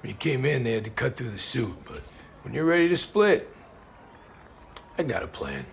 When you came in, they had to cut through the suit, but when you're ready to split, I got a plan.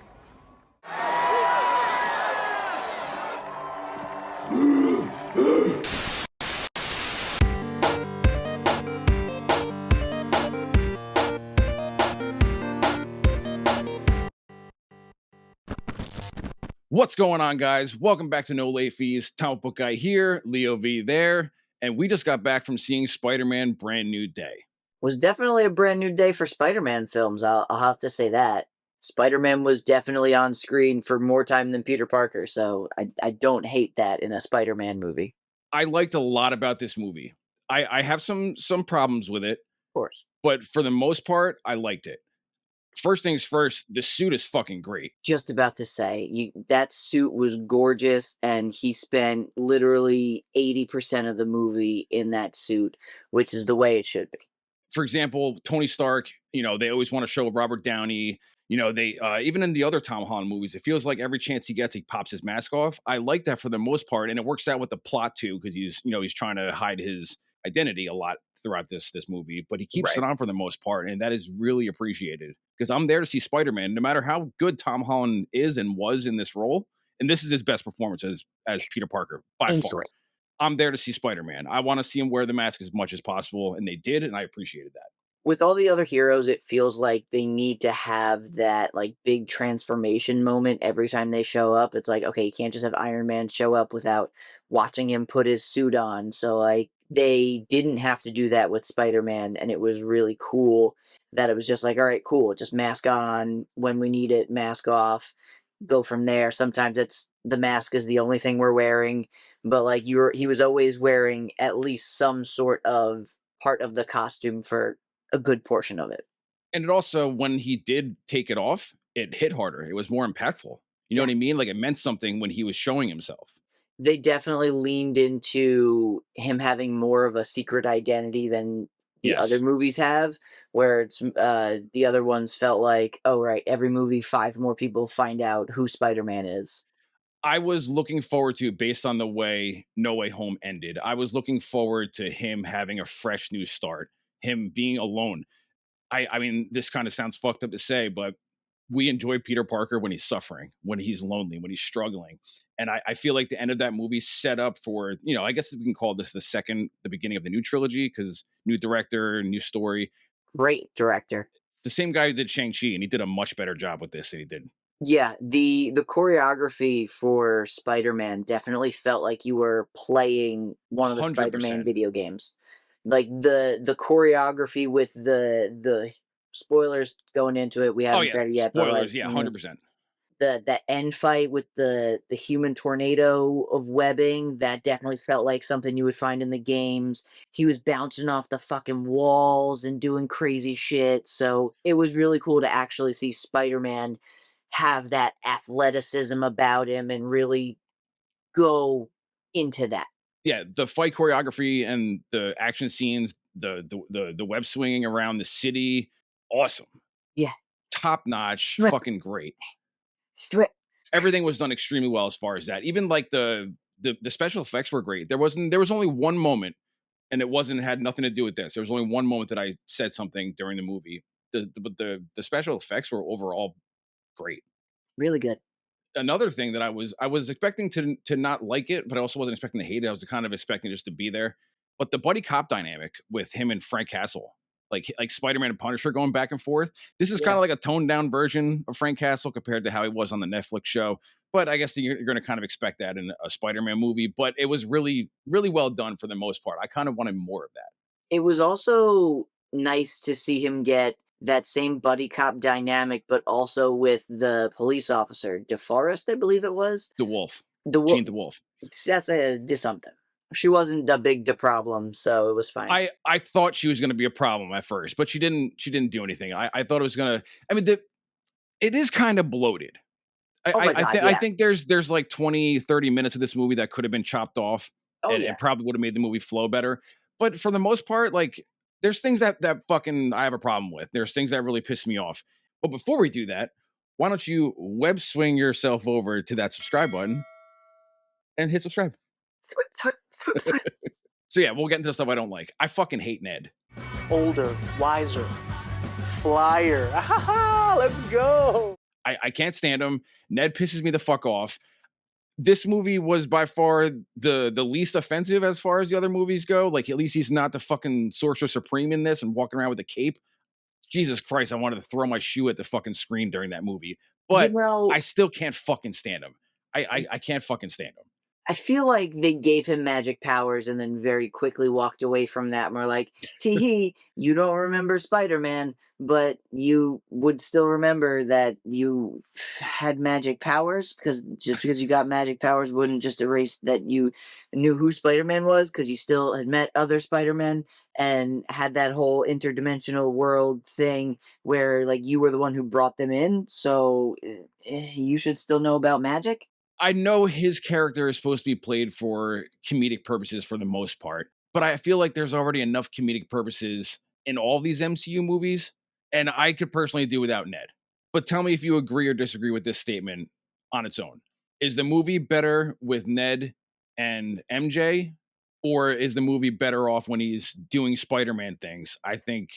What's going on, guys? Welcome back to No Late Fees. Comic Book Guy here, Leo V there, and we just got back from seeing Spider-Man Brand New Day. Was definitely a brand new day for Spider-Man films. I'll have to say that. Spider-Man was definitely on screen for more time than Peter Parker, so I don't hate that in a Spider-Man movie. I liked a lot about this movie. I have some problems with it, Of course. but for the most part, I liked it. First things first, the suit is fucking great. Just about to say, that suit was gorgeous, and he spent literally 80% of the movie in that suit, which is the way it should be. For example, Tony Stark, they always want to show Robert Downey. They even in the other Tom Holland movies, it feels like every chance he gets, he pops his mask off. I like that for the most part, and it works out with the plot too, because he's trying to hide his identity a lot throughout this movie, but he keeps it on for the most part, and that is really appreciated. Because I'm there to see Spider-Man, no matter how good Tom Holland is and was in this role, and this is his best performance as Peter Parker by far. I'm there to see Spider-Man. I want to see him wear the mask as much as possible, and they did, and I appreciated that. With all the other heroes, it feels like they need to have that like big transformation moment every time they show up. It's like, okay, you can't just have Iron Man show up without watching him put his suit on. So like they didn't have to do that with Spider-Man, and it was really cool that it was just like, all right, cool, just mask on when we need it, mask off, go from there. Sometimes it's the mask is the only thing we're wearing, but like he was always wearing at least some sort of part of the costume for a good portion of it. And it also, when he did take it off, it hit harder. It was more impactful. You know what I mean? Like it meant something when he was showing himself. They definitely leaned into him having more of a secret identity than the other movies have, where it's the other ones felt like, oh right, every movie 5 more people find out who Spider-Man is. I was looking forward to, based on the way No Way Home ended, I was looking forward to him having a fresh new start, him being alone. I mean, this kind of sounds fucked up to say, but we enjoy Peter Parker when he's suffering, when he's lonely, when he's struggling. And I feel like the end of that movie set up for, I guess we can call this the beginning of the new trilogy, because new director, new story. Great director. The same guy who did Shang-Chi, and he did a much better job with this than he did. Yeah, the choreography for Spider-Man definitely felt like you were playing one of the 100%. Spider-Man video games. Like the choreography with the spoilers going into it, we haven't said it yet. Spoilers, but like, 100%. The end fight with the human tornado of webbing, that definitely felt like something you would find in the games. He was bouncing off the fucking walls and doing crazy shit. So it was really cool to actually see Spider-Man have that athleticism about him and really go into that. Yeah, the fight choreography and the action scenes, the web swinging around the city, awesome. Yeah. Top notch, fucking great. Everything was done extremely well as far as that. Even like the special effects were great. There was only one moment, and it had nothing to do with this. There was only one moment that I said something during the movie. The special effects were overall great. Really good. Another thing that I was expecting to not like it, but I also wasn't expecting to hate it. I was kind of expecting just to be there. But the buddy cop dynamic with him and Frank Castle, like Spider-Man and Punisher going back and forth. This is kind of like a toned down version of Frank Castle compared to how he was on the Netflix show. But I guess you're going to kind of expect that in a Spider-Man movie. But it was really, really well done for the most part. I kind of wanted more of that. It was also nice to see him get that same buddy cop dynamic, but also with the police officer, DeForest, I believe it was. DeWolf. Jean DeWolf. That's something. She wasn't a big problem, so it was fine. I thought she was going to be a problem at first, but she didn't do anything. I thought it was going to. I mean, it is kind of bloated. I think there's like 20, 30 minutes of this movie that could have been chopped off, and it probably would have made the movie flow better. But for the most part, like, there's things that fucking I have a problem with. There's things that really piss me off. But before we do that, why don't you web swing yourself over to that subscribe button and hit subscribe. So yeah, we'll get into stuff I don't like. I fucking hate Ned. older, wiser, flyer. Let's go. I can't stand him. Ned pisses me the fuck off. This movie was by far the least offensive as far as the other movies go. Like, at least he's not the fucking sorcerer supreme in this and walking around with a cape. Jesus Christ, I wanted to throw my shoe at the fucking screen during that movie. You But know, I still can't fucking stand him. I can't fucking stand him. I feel like they gave him magic powers and then very quickly walked away from that and were like, tee hee, you don't remember Spider-Man, but you would still remember that you had magic powers, because just because you got magic powers wouldn't just erase that you knew who Spider-Man was, because you still had met other Spider-Men and had that whole interdimensional world thing where like you were the one who brought them in. So you should still know about magic. I know his character is supposed to be played for comedic purposes for the most part, but I feel like there's already enough comedic purposes in all these MCU movies, and I could personally do without Ned. But tell me if you agree or disagree with this statement on its own. Is the movie better with Ned and MJ, or is the movie better off when he's doing Spider-Man things? I think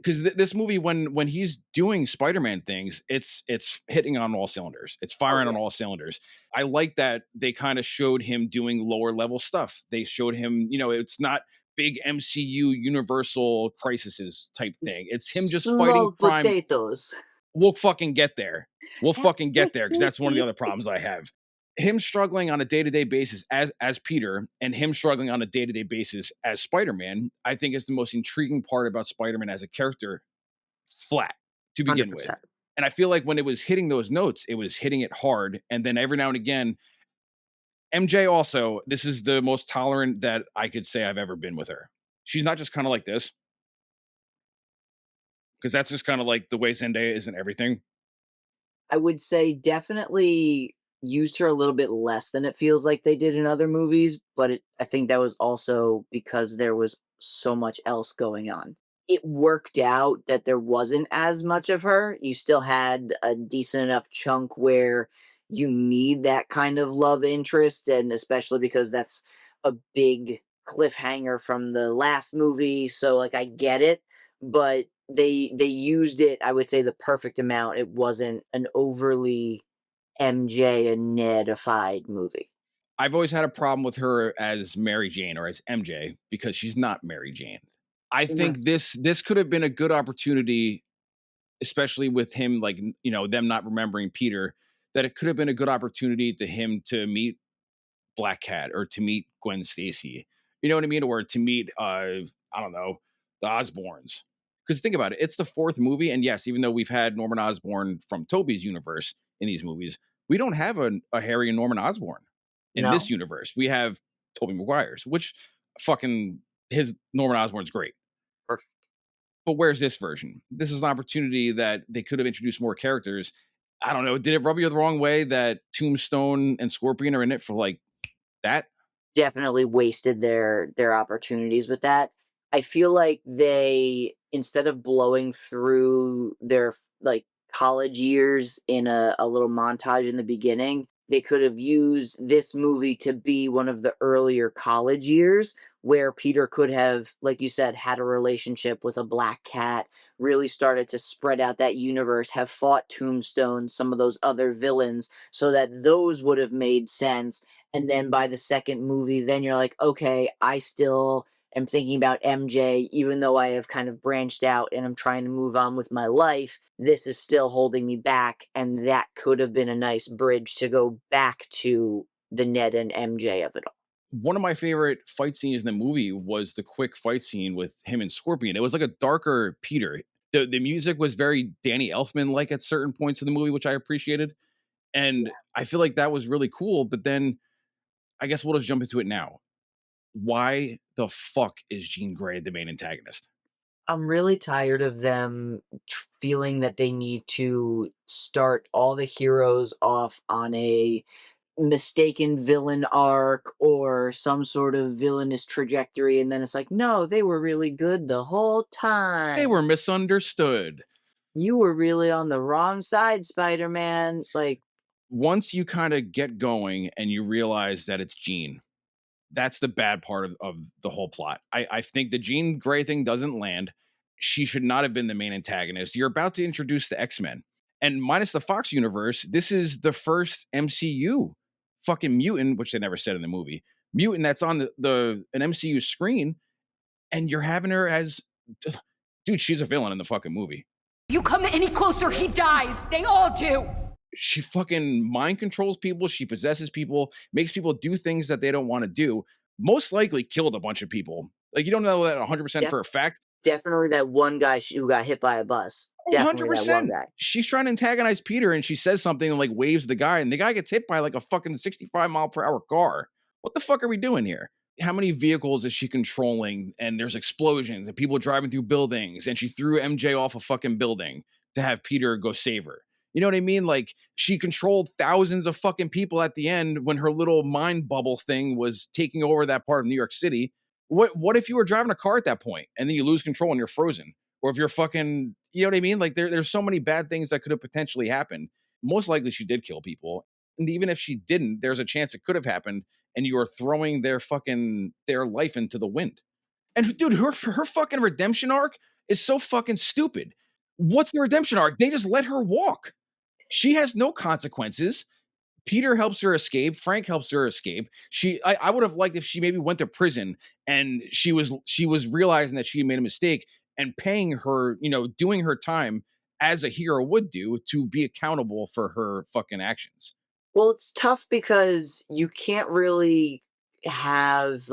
because this movie, when he's doing Spider-Man things, it's hitting on all cylinders. It's Oh firing on yeah. all cylinders. I like that they kind of showed him doing lower level stuff. They showed him, it's not big MCU universal crises type thing. It's him just fighting Small crime. potatoes. We'll fucking get there. We'll fucking get there because that's one of the other problems I have. Him struggling on a day-to-day basis as Peter and him struggling on a day-to-day basis as Spider-Man, I think is the most intriguing part about Spider-Man as a character flat to begin with. 100%. And I feel like when it was hitting those notes, it was hitting it hard. And then every now and again, MJ also, this is the most tolerant that I could say I've ever been with her. She's not just kind of like this, because that's just kind of like the way Zendaya is in everything. I would say definitely used her a little bit less than it feels like they did in other movies, but I think that was also because there was so much else going on. It worked out that there wasn't as much of her. You still had a decent enough chunk where you need that kind of love interest, and especially because that's a big cliffhanger from the last movie. So like I get it, but they used it, I would say, the perfect amount. It wasn't an overly MJ and Nedified movie. I've always had a problem with her as Mary Jane or as MJ because she's not Mary Jane. I think Yes. this could have been a good opportunity, especially with him, like, them not remembering Peter, that it could have been a good opportunity to him to meet Black Cat or to meet Gwen Stacy. You know what I mean? Or to meet I don't know, the Osborns. Because think about it, it's the fourth movie, and yes, even though we've had Norman Osborn from Toby's universe in these movies, we don't have a Harry and Norman Osborn in this No. universe. We have Toby Maguire's, which fucking his Norman Osborn's great. Perfect. But where's this version? This is an opportunity that they could have introduced more characters. I don't know. Did it rub you the wrong way that Tombstone and Scorpion are in it for like that? Definitely wasted their opportunities with that. I feel like they, instead of blowing through their like college years in a little montage in the beginning, they could have used this movie to be one of the earlier college years where Peter could have, like you said, had a relationship with a Black Cat, really started to spread out that universe, have fought Tombstone, some of those other villains, so that those would have made sense. And then by the second movie, then you're like, okay, I still am thinking about MJ, even though I have kind of branched out and I'm trying to move on with my life. This is still holding me back, and that could have been a nice bridge to go back to the Ned and MJ of it all. One of my favorite fight scenes in the movie was the quick fight scene with him and Scorpion. It was like a darker Peter. The music was very Danny Elfman like at certain points in the movie, which I appreciated. And I feel like that was really cool. But then I guess we'll just jump into it now. Why the fuck is Jean Grey the main antagonist? I'm really tired of them feeling that they need to start all the heroes off on a mistaken villain arc or some sort of villainous trajectory, and then it's like, no, they were really good the whole They time. were misunderstood. You were really on the wrong side, Spider-Man. Like, Once you kind of get going and you realize that it's Jean, That's the bad part of the whole plot. I think the Jean Grey thing doesn't land. She should not have been the main antagonist. You're about to introduce the X-Men. And minus the Fox universe, this is the first MCU fucking mutant, which they never said in the movie, mutant that's on the an MCU screen, and you're having her as dude, she's a villain in the fucking movie. You come any closer, he dies. They all do. She fucking mind controls people, she possesses people, makes people do things that they don't want to do. Most likely killed a bunch of people. Like you don't know that 100% Def- for a fact. Definitely that one guy who got hit by a bus. Definitely that one 100%. guy. She's trying to antagonize Peter and she says something and like waves the guy and the guy gets hit by like a fucking 65-mile-per-hour car. What the fuck are we doing here? How many vehicles is she controlling? And there's explosions and people driving through buildings and she threw MJ off a fucking building to have Peter go save her. You know what I mean? Like she controlled thousands of fucking people at the end when her little mind bubble thing was taking over that part of New York City. What if you were driving a car at that point and then you lose control and you're frozen? Or if you're fucking, you know what I mean? Like there's so many bad things that could have potentially happened. Most likely she did kill people. And even if she didn't, there's a chance it could have happened and you are throwing their life into the wind. And dude, her fucking redemption arc is so fucking stupid. What's the redemption arc? They just let her walk. She has no consequences. Peter helps her escape. Frank helps her escape. I would have liked if she maybe went to prison and she was realizing that she made a mistake and paying her, doing her time as a hero would do to be accountable for her fucking actions. Well, it's tough because you can't really have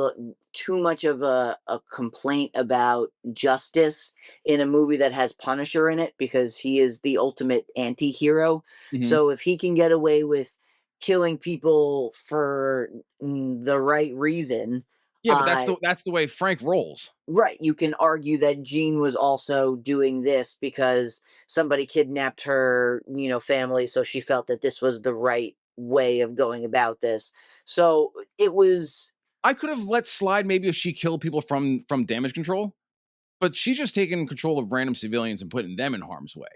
too much of a complaint about justice in a movie that has Punisher in it because he is the ultimate anti hero. Mhm. So if he can get away with killing people for the right reason, Yeah, but that's the way Frank rolls. right, you can argue that Jean was also doing this because somebody kidnapped her, family, so she felt that this was the right way of going about this. So it was I could have let slide maybe if she killed people from damage control, but she's just taking control of random civilians and putting them in harm's way.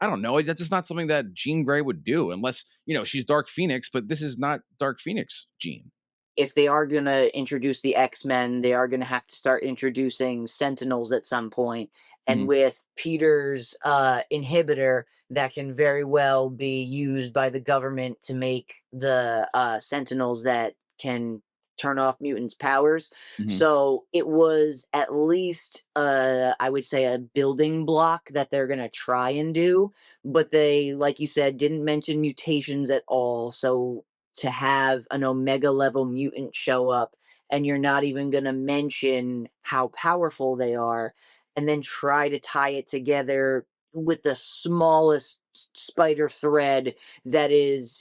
I don't know. That's just not something that Jean Grey would do unless, she's Dark Phoenix, but this is not Dark Phoenix Jean. if they are going to introduce the X-Men, they are going to have to start introducing Sentinels at some point. And Mhm. with Peter's inhibitor, that can very well be used by the government to make the Sentinels that can turn off mutants' powers. Mhm. So it was at least, I would say, a building block that they're going to try and do. But they, like you said, didn't mention mutations at all. So to have an omega level mutant show up and you're not even going to mention how powerful they are and then try to tie it together with the smallest spider thread that is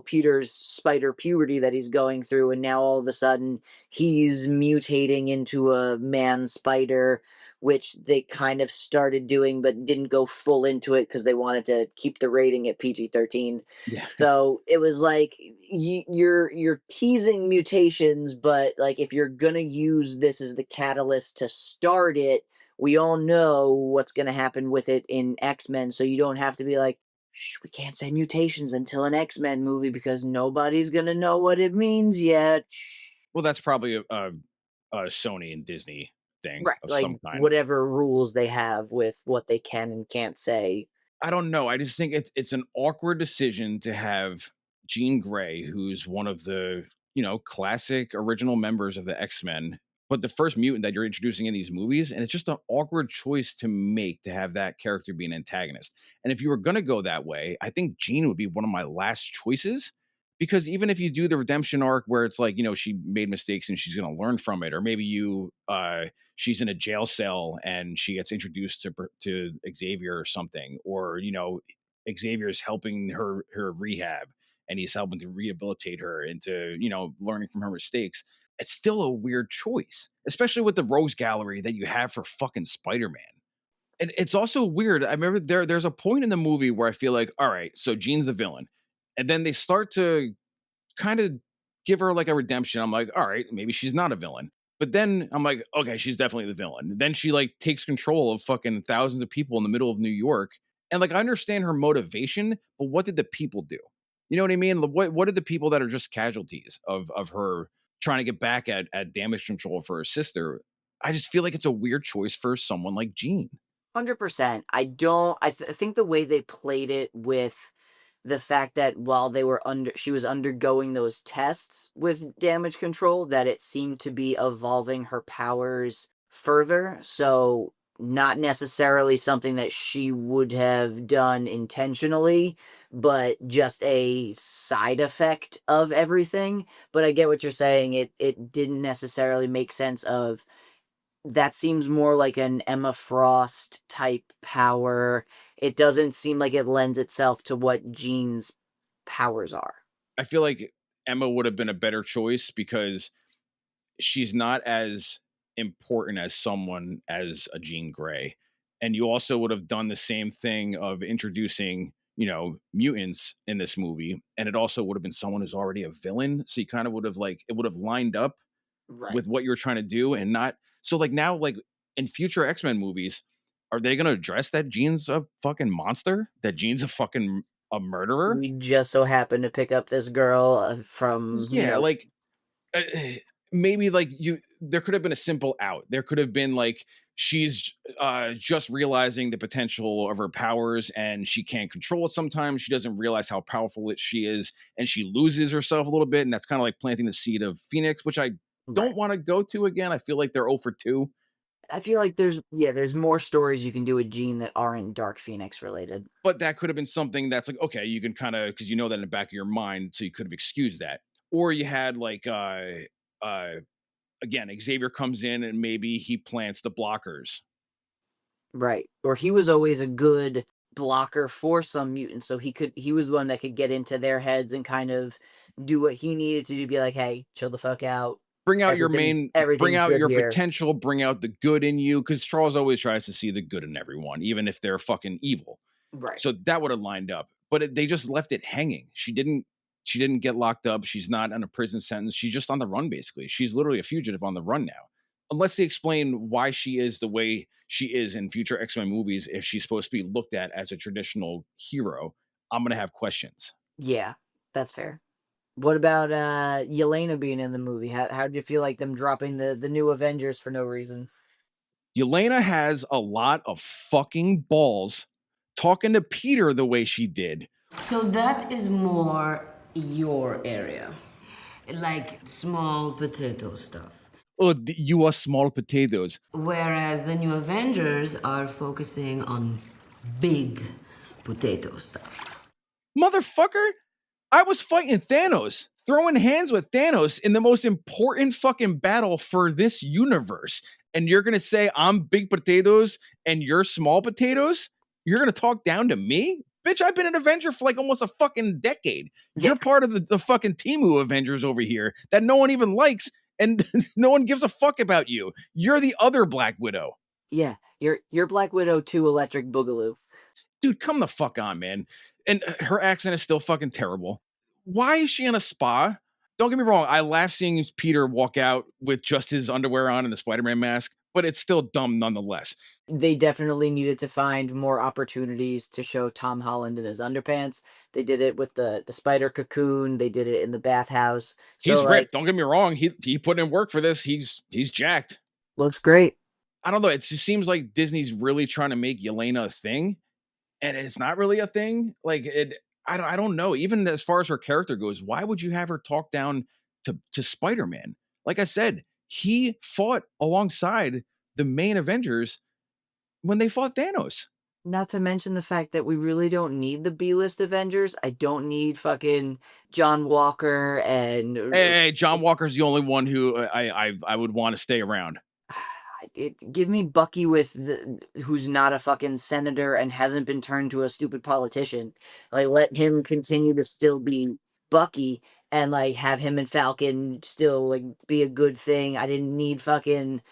Peter's spider puberty that he's going through, and now all of a sudden he's mutating into a man spider, which they kind of started doing but didn't go full into it because they wanted to keep the rating at PG-13. Yeah. So it was like you're teasing mutations, but like if you're gonna use this as the catalyst to start it, we all know what's gonna happen with it in X-Men. So you don't have to be like, shh, we can't say mutations until an X-Men movie because nobody's gonna know what it means yet. Shh. Well, that's probably a Sony and Disney thing Right, of like some kind. whatever rules they have with what they can and can't say. I don't know. I just think it's an awkward decision to have Jean Grey, who's one of the, classic original members of the X-Men, but the first mutant that you're introducing in these movies, and it's just an awkward choice to make to have that character be an antagonist. And if you were gonna go that way, I think Jean would be one of my last choices. Because even if you do the redemption arc where it's like, she made mistakes and she's gonna learn from it, or maybe she's in a jail cell and she gets introduced to Xavier or something, or Xavier's helping her rehab and he's helping to rehabilitate her into learning from her mistakes. It's still a weird choice, especially with the Rose Gallery that you have for fucking Spider-Man. And it's also weird. I remember there's a point in the movie where I feel like, all right, so Jean's the villain, and then they start to kind of give her like a redemption. I'm like, all right, maybe she's not a villain. But then I'm like, okay, she's definitely the villain. Then she like takes control of fucking thousands of people in the middle of New York. And like I understand her motivation, but what did the people do? You know what I mean? What did the people that are just casualties of her trying to get back at damage control for her sister. I just feel like it's a weird choice for someone like Jean. 100%. I think the way they played it with the fact that while she was undergoing those tests with damage control, that it seemed to be evolving her powers further. So not necessarily something that she would have done intentionally, but just a side effect of everything. But I get what you're saying. It didn't necessarily make sense of that seems more like an Emma Frost type power. It doesn't seem like it lends itself to what Jean's powers are. I feel like Emma would have been a better choice because she's not as important as someone as a Jean Grey. And you also would have done the same thing of introducing, mutants in this movie. And it also would have been someone who's already a villain. So you kind of would have it would have lined up Right. with what you were trying to do and not. So now, in future X-Men movies, are they going to address that Jean's a fucking monster? That Jean's a murderer? We just so happen to pick up this girl from, Yeah, uh, maybe there could have been a simple out. There could have been she's just realizing the potential of her powers and she can't control it sometimes. She doesn't realize how powerful she is and she loses herself a little bit, and that's kind of like planting the seed of Phoenix, which I don't Right. want to go to again. I feel like they're 0 for 2. I feel like there's more stories you can do with Jean that aren't Dark Phoenix related. But that could have been something that's okay, you can kind of, because you know that in the back of your mind, so you could have excused that. Or you had again, Xavier comes in and maybe he plants the blockers. Right. Or he was always a good blocker for some mutants, so he was one that could get into their heads and kind of do what he needed to do, be like, hey, chill the fuck out. Bring out Everything's your here. potential, bring out the good in you, because Charles always tries to see the good in everyone, even if they're fucking evil. Right. So that would have lined up, but they just left it hanging. She didn't get locked up. She's not on a prison sentence. She's just on the run, basically. She's literally a fugitive on the run now. Unless they explain why she is the way she is in future X-Men movies, if she's supposed to be looked at as a traditional hero, I'm going to have questions. Yeah, that's fair. What about Yelena being in the movie? How did you feel like them dropping the new Avengers for no reason? Yelena has a lot of fucking balls talking to Peter the way she did. So that is more your area. Like small potato stuff. Oh, you are small potatoes. Whereas the new Avengers are focusing on big potato stuff. Motherfucker, I was fighting Thanos, throwing hands with Thanos in the most important fucking battle for this universe. And you're going to say I'm big potatoes and you're small potatoes? You're going to talk down to me? Bitch, I've been an Avenger for almost a fucking decade. You're part of the fucking Temu Avengers over here that no one even likes, and no one gives a fuck about you. You're the other Black Widow. Yeah, you're Black Widow 2 Electric Boogaloo. Dude, come the fuck on, man. And her accent is still fucking terrible. Why is she in a spa? Don't get me wrong, I laugh seeing Peter walk out with just his underwear on and the Spider-Man mask, but it's still dumb nonetheless. They definitely needed to find more opportunities to show Tom Holland in his underpants. They did it with the spider cocoon. They did it in the bathhouse. So, he's ripped. Don't get me wrong. He put in work for this. He's jacked. Looks great. I don't know. It just seems like Disney's really trying to make Yelena a thing, and it's not really a thing. I don't know. Even as far as her character goes, why would you have her talk down to Spider-Man? Like I said, he fought alongside the main Avengers when they fought Thanos. Not to mention the fact that we really don't need the B-list Avengers. I don't need fucking John Walker and... Hey, John Walker's the only one who I would want to stay around. Give me Bucky who's not a fucking senator and hasn't been turned to a stupid politician. Let him continue to still be Bucky and have him and Falcon still be a good thing. I didn't need fucking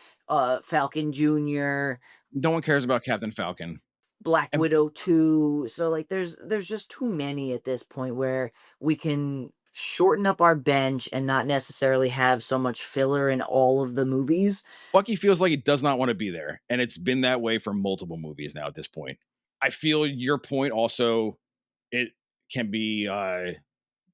Falcon Jr. No one cares about Captain Falcon. Black Widow 2. So there's just too many at this point where we can shorten up our bench and not necessarily have so much filler in all of the movies. Bucky feels like he does not want to be there, and it's been that way for multiple movies now at this point. I feel your point also, it can be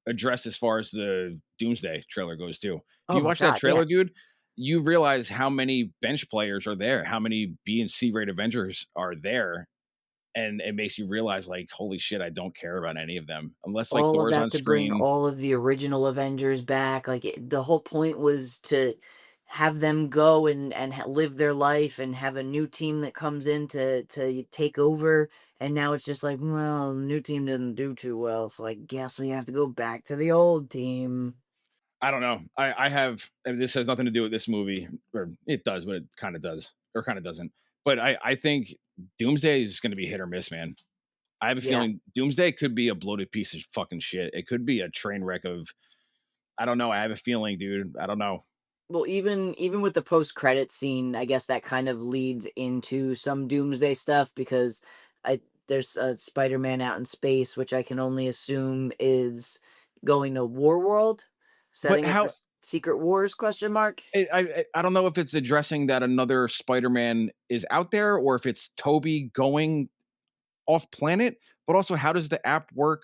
addressed as far as the Doomsday trailer goes too. If Oh you my watch that god, yeah. trailer, dude, you realize how many bench players are there, how many B and C grade Avengers are there, and it makes you realize like, holy shit, I don't care about any of them unless like All of Thor's that on to bring screen. all of the original Avengers back. Like the whole point was to have them go and live their life and have a new team that comes in to take over. And now it's just like, well, the new team didn't do too well, so I guess we have to go back to the old team. I don't know. I have and this has nothing to do with this movie, or it does, but it kind of does, or kind of doesn't. But I think Doomsday is going to be hit or miss, man. I have a Yeah. feeling Doomsday could be a bloated piece of fucking shit. It could be a train wreck of I don't know. I have a feeling, dude. I don't know. Well, even with the post-credit scene, I guess that kind of leads into some Doomsday stuff because I there's a Spider-Man out in space, which I can only assume is going to Warworld, But setting up for how Secret Wars question mark. I don't know if it's addressing that another Spider-Man is out there or if it's Toby going off planet, but also how does the app work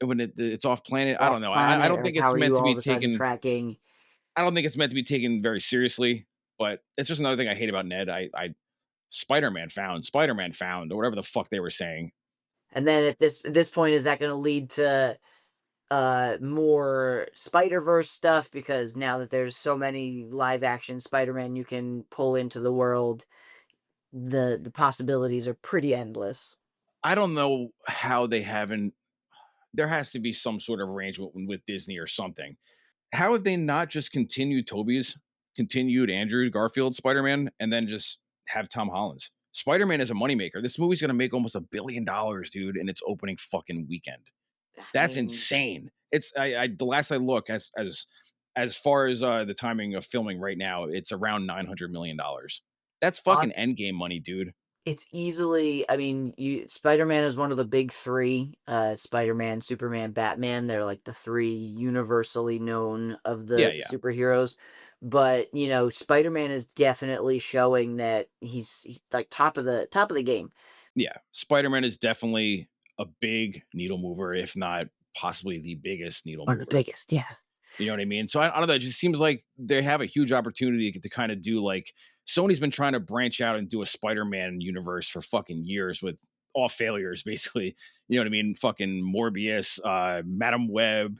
when it's off planet? I Off don't know. I planet, don't like think how it's are meant you to all be of a sudden taken. tracking? I don't think it's meant to be taken very seriously, but it's just another thing I hate about Ned. I Spider-Man found, or whatever the fuck they were saying. And then at this point, is that going to lead to more Spider-Verse stuff because now that there's so many live action Spider-Man you can pull into the world, the possibilities are pretty endless. I don't know how they haven't. There has to be some sort of arrangement with Disney or something. How have they not just continued Andrew Garfield Spider-Man and then just have Tom Holland's? Spider-Man is a moneymaker. This movie's gonna make almost $1 billion, dude, in its opening fucking weekend. I That's mean, insane. It's I the last I look as far as the timing of filming right now, it's around $900 million. That's uh, fucking endgame money, dude. it's easily. I mean, you Spider-Man is one of the big three. Spider-Man, Superman, Batman. They're like the three universally known of Yeah, the yeah. superheroes. But Spider-Man is definitely showing that he's like top of the game. Yeah. Spider-Man is definitely a big needle mover, if not possibly the biggest needle One of the mover. biggest, yeah. You know what I mean? So I don't know. It just seems like they have a huge opportunity to kind of do like Sony's been trying to branch out and do a Spider-Man universe for fucking years with all failures, basically. You know what I mean? Fucking Morbius, Madam Web.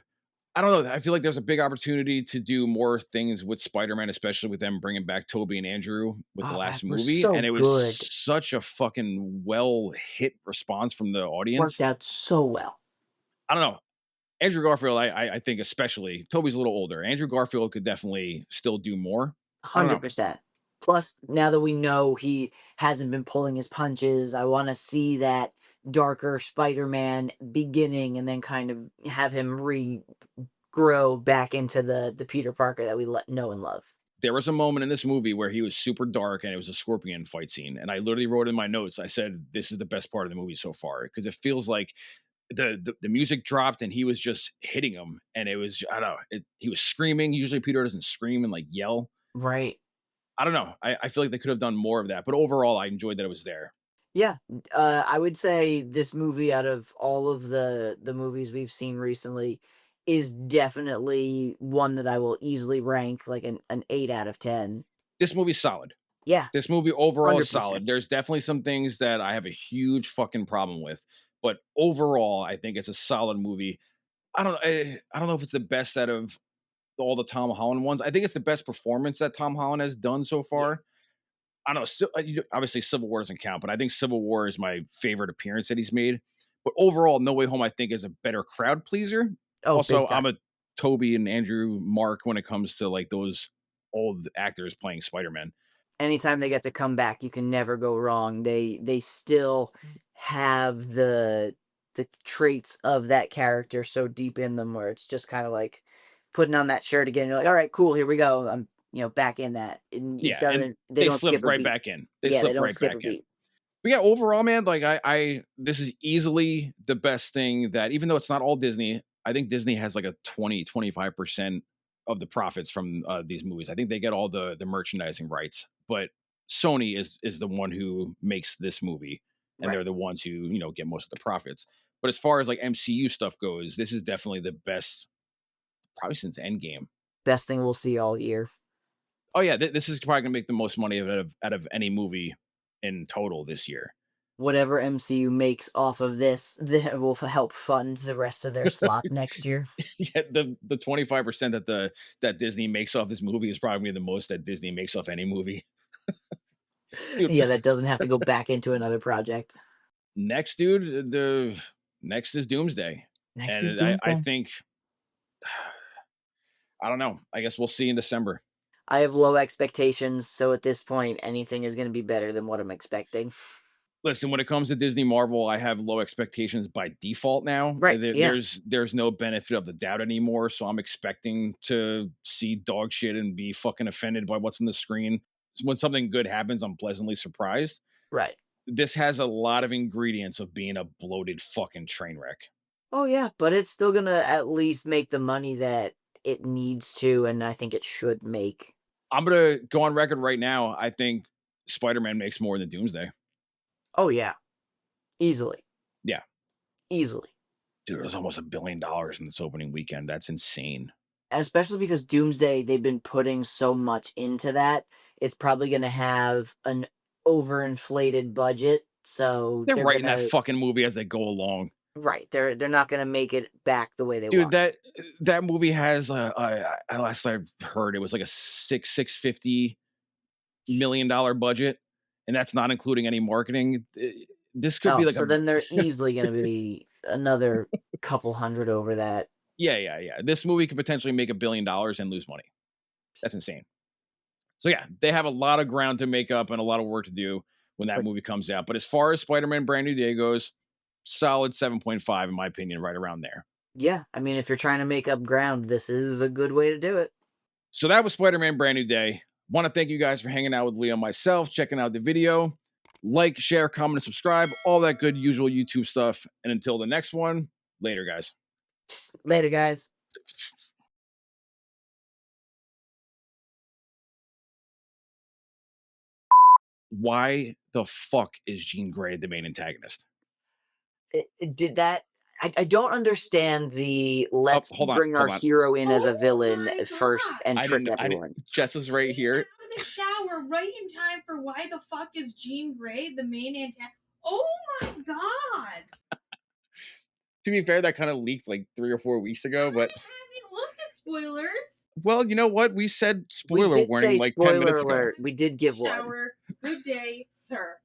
I don't know. I feel like there's a big opportunity to do more things with Spider-Man, especially with them bringing back Toby and Andrew with the Oh, that last was movie. so And it was good. such a fucking well hit response from the Worked audience. out so well. I don't know. Andrew Garfield, I think especially Toby's a little older. Andrew Garfield could definitely still do more. I don't know. 100%. Plus, now that we know he hasn't been pulling his punches, I want to see that darker Spider-Man beginning and then kind of have him regrow back into the Peter Parker that we know and love. There was a moment in this movie where he was super dark and it was a scorpion fight scene. And I literally wrote in my notes, I said, this is the best part of the movie so far. Because it feels like the music dropped and he was just hitting him. And it was, I don't know, he was screaming. Usually Peter doesn't scream and like yell. Right. I don't know. I feel like they could have done more of that. But overall, I enjoyed that it was there. Yeah. I would say this movie, out of all of the movies we've seen recently, is definitely one that I will easily rank like an 8 out of 10. This movie's solid. Yeah. This movie overall is 100%. solid. There's definitely some things that I have a huge fucking problem with, but overall, I think it's a solid movie. I don't know if it's the best out of all the Tom Holland ones. I think it's the best performance that Tom Holland has done so Yeah. far. I don't know. Obviously, Civil War doesn't count, but I think Civil War is my favorite appearance that he's made. But overall, No Way Home, I think, is a better crowd pleaser. Oh, Also, big time. I'm a Toby and Andrew Mark when it comes to like those old actors playing Spider Man. Anytime they get to come back, you can never go wrong. They still have the traits of that character so deep in them where it's just kind of like putting on that shirt again. You're like, all right, cool, here we go. I'm back in that. And it Yeah, and doesn't they they don't skip slipped a right beat. back in. They Yeah, they slipped don't right skip back a in. beat. But yeah, overall, man, like this is easily the best thing that even though it's not all Disney, I think Disney has like a 25% of the profits from these movies. I think they get all the merchandising rights, but Sony is the one who makes this movie, and Right. they're the ones who get most of the profits. But as far as like MCU stuff goes, this is definitely the best, probably since Endgame. Best thing we'll see all year. Oh yeah, this is probably gonna make the most money out of any movie in total this year. Whatever MCU makes off of this, that will help fund the rest of their slot next year. Yeah, the 25% that Disney makes off this movie is probably the most that Disney makes off any movie. Dude, Yeah, that doesn't have to go back into another project. next, dude, the next is Doomsday. Next And is I Doomsday. think I don't know. I guess we'll see in December. I have low expectations, so at this point, anything is going to be better than what I'm expecting. Listen, when it comes to Disney Marvel, I have low expectations by default now. Right, yeah. There's no benefit of the doubt anymore, so I'm expecting to see dog shit and be fucking offended by what's on the screen. When something good happens, I'm pleasantly surprised. Right. This has a lot of ingredients of being a bloated fucking train wreck. Oh, yeah, but it's still going to at least make the money that it needs to, and I think it should make. I'm gonna go on record right now. I think Spider-Man makes more than Doomsday. Oh, yeah. Easily. Yeah. Easily. Dude, it was almost $1 billion in its opening weekend. That's insane. And especially because Doomsday, they've been putting so much into that, it's probably going to have an overinflated budget. So They're writing gonna, that fucking movie as they go along. Right. They're not going to make it back the way they Dude, want. that movie has last I heard it was like a $650 million budget, and that's not including any marketing. This could be like so then they're easily going to be another couple hundred over that. Yeah. This movie could potentially make $1 billion and lose money. That's insane. So yeah, they have a lot of ground to make up and a lot of work to do when that movie comes out. But as far as Spider-Man Brand New Day goes, solid 7.5 in my opinion, right around there. Yeah, I mean, if you're trying to make up ground, this is a good way to do it. So that was Spider-Man Brand New Day. Want to thank you guys for hanging out with Leo and myself, checking out the video. Like, share, comment, and subscribe. All that good usual YouTube stuff. And until the next one, later, guys. Later, guys. Why the fuck is Jean Grey the main antagonist? Did that... I don't understand the let's bring our hero in as a villain first and trick everyone. Jess was right here. Out of the shower right in time for why the fuck is Jean Grey the main antagonist? Oh my god! To be fair, that kind of leaked like 3 or 4 weeks ago, but I haven't looked at spoilers. Well, you know what? We said spoiler warning like 10 minutes ago. We did give one. Shower. Good day, sir.